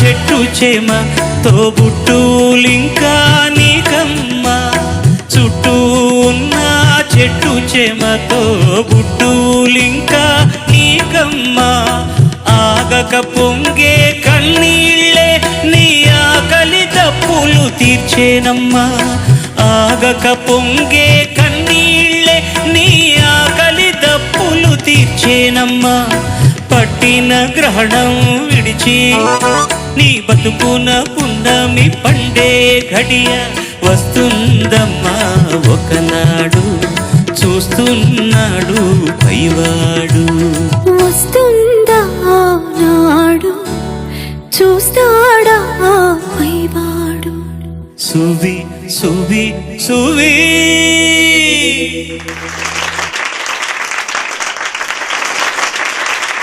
చెట్టు చేమ తోబుట్టులింకా నీకమ్మ. చుట్టూ ఉన్న చెట్టు చేమ తోబుట్టులింకా నీకమ్మ. ఆగక పొంగే కన్నీళ్ళే నీ ఆకలి దప్పులు తీర్చేనమ్మా. ఆగక పొంగే కన్నీళ్ళే నీ ఆకలి దప్పులు తీర్చేనమ్మా. పట్టిన గ్రహణం విడిచి నీ బతుకున పున్నమి పండే ఘడియ వస్తుందమ్మా ఒకనాడు. చూస్తున్నాడు పైవాడు. వస్తుందా నాడు, చూస్తాడా పైవాడు. సువి సువి సువి